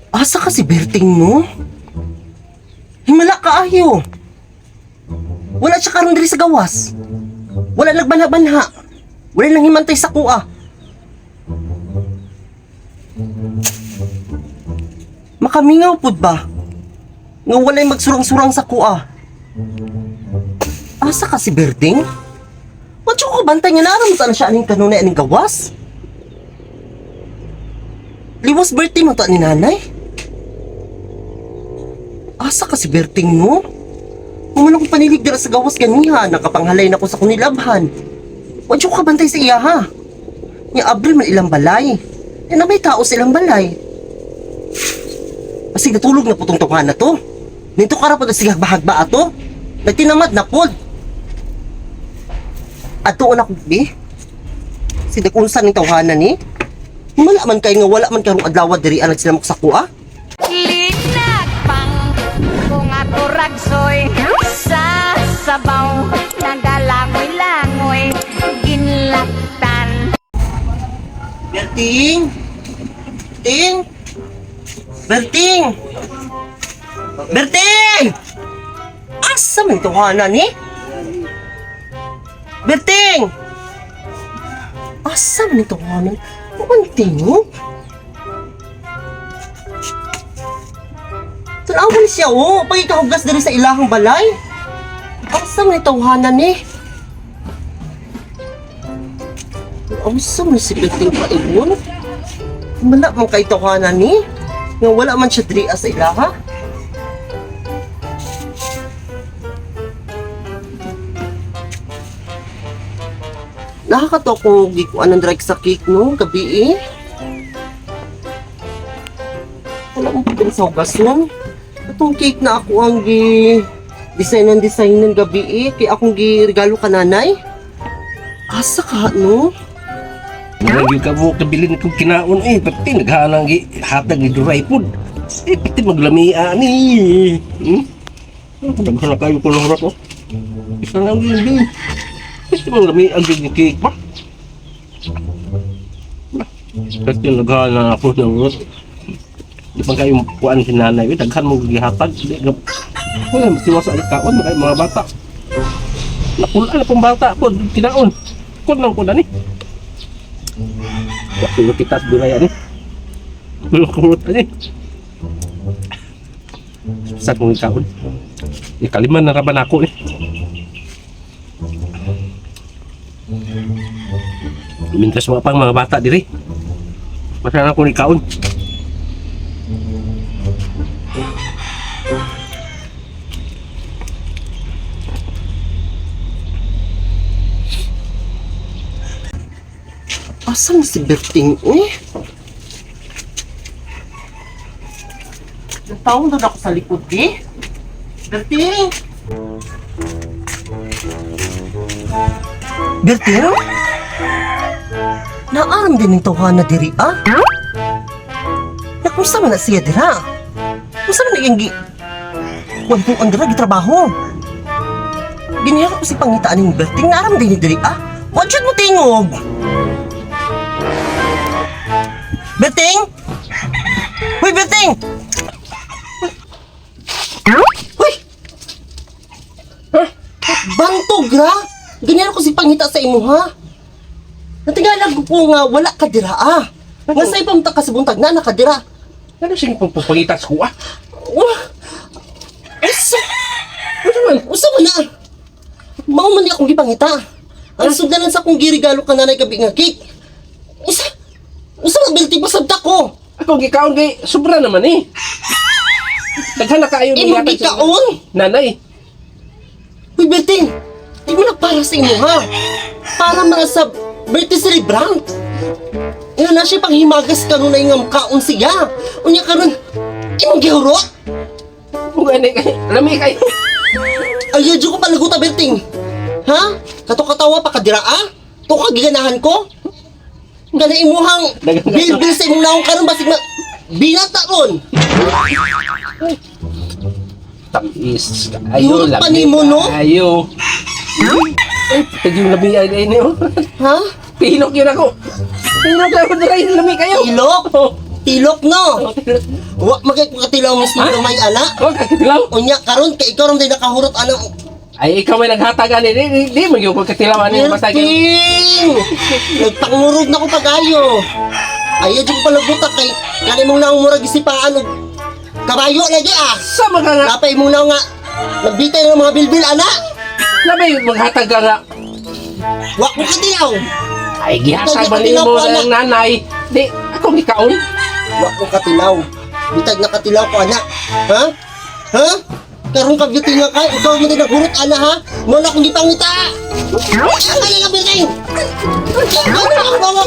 Asa ka si Berting, no? Himala ka ayo. Wala siya karon diri sa gawas. Wala nagbanha-banha. Wala nang himantay sa kuha. Makamingaw pud ba? Nga walay magsurang-surang sa kuha. Asa ka si Berting? Watcho ko bantay nga naramtan siya aning kanunay aning gawas. Liwas Berting mo to ni nanay. Asa ka si Berting, no? Umano kong panilig dira sa gawas ganiha, nakapanghalay na ko sa kunilabhan. Wadyo ka bantay sa iya, ha? Nga abri man ilang balay. E na may tao sa ilang balay. Asig natulog na putong tunga na to. Nito ka rapod at sigagbahagba ato. Nagtinamad na pod. Ato na bi. Sidakunsan ng tawhanan ni. Wala man kay nga wala man karong adlaw diri alag sila sa kuha. Kung ako ragsoy sa sabaw, nagalangoy-langoy, ginlaktan. Berting! Berting! Berting! Berting! Asa man ito kanan ni? Berting! Asa man ito kanan? Berting? Tanawin siya, oh. Pagkikahugas diri sa ilahang balay. Asa man itawhanan ni? Asa man si Berting pa ibon? Wala man kay tawhanan ni? Nga wala man siya diri sa ilaha? Nakakato ko gikuan ng drag sa cake, no? Gabi eh. Wala mo pagkain sa hugas nun. Itong cake na ako ang design ng gabi eh. Kaya akong regalo ka nanay. Asa ka, no? Naging ka mo kabilin kong kinaon eh. Pati naghalang hatag ni dry food. Eh, pati maglamian eh. Naghalang kayo ko ng harap oh. Isa lang yun. Pati maglamian din yung cake ba? Kasi naghalang ako ng harap. Di pa kayo kuhaan si nanay, daghan mong gihatag. Wala, masiwasa ang kaon, mga bata. Nakulaan na pong bata ko, kinaon. Kunang ko na ni. Wakil kita sa duraya ni. Kulot na ni. Saan mong ikaon? Ikaliman na raban ako ni. Mintas mga pang mga bata diri. Masarap ko ni kaon. Asan si Berting, eh? Nataon doon ako sa likod, eh? Berting! Berting? Naaram din ng tawhana diri, ah? Nakusa man na siya dira? Kusa man na yung Huwag kong ang dira, gitrabaho. Ginihara ko si pangitaan ng Berting, naaram din ni diri, ah? Huwag siya mo tingog! Berting! Hoy, Berting! Hoy! Bantog, ha? Ganyan ko si pangita sa imo, ha? Natigalag ko nga wala ka dira, ah. Nga sa ipang ka sa buntag na nakadira. Ano siyang pagpapangita sa kuha? Usa man na. Mao man ni akong gipangita. Ang sugdanan sa akong girigalo ka nanay gabi nga cake. Usa magbilti pasabta ko. Ako gikaon kay sobra naman eh. Daghan na kayo Imo gikaon? Nanay. Uy, Berting, di mo na para sa imo, ha? Para mga sa birthday celebrant. Ina na siya pang himagas karon na ingam kaon siya. Unya karon, imong gihurot? Kung ganay kay, lami kayo. Ay, yadyo ko palaguta, Berting. Ha? Kato-katawa pa kadira, ah? To ka giganahan ko? Gana imuhang bil-bil sa imong naong karon basig binata ron. Tapis kayo, Yun pa ni mo, no? Kayo. Ay, yung labi ay niyo. Ha? Pinok yun ako. Pinok ako dira yung lami kayo. Tilok? Tilok no. Wa magay ko katilaw mo sino may ana. Oh, katilaw. Unya karon kay ikaw ram day nakahurot ana. Ay, ikaw may naghatagan eh. Di mo yung katilawan niya. Basta yung... Ting! Nagpangurog na ko pagayo. Ayaw di ko palagutak kay kani mong naong murag isipaan og kabayo lagi ah. Sa mga nga... Napay mong naong nga nagbitay ng mga bilbil ana. Labay, maghatag ka nga. Wa ko katilaw. Ay, gihatag ba Katilaw mo ko, anak. ng nanay? Di, akong gikaon. Wa ko katilaw. Bitag na katilaw ko ana. Ha? Ha? Karon ka beauty nga kay ikaw mo din naghurot ana ha. Mo na kong gipangita. Ang kaya nga bitay. Ano ang bawa?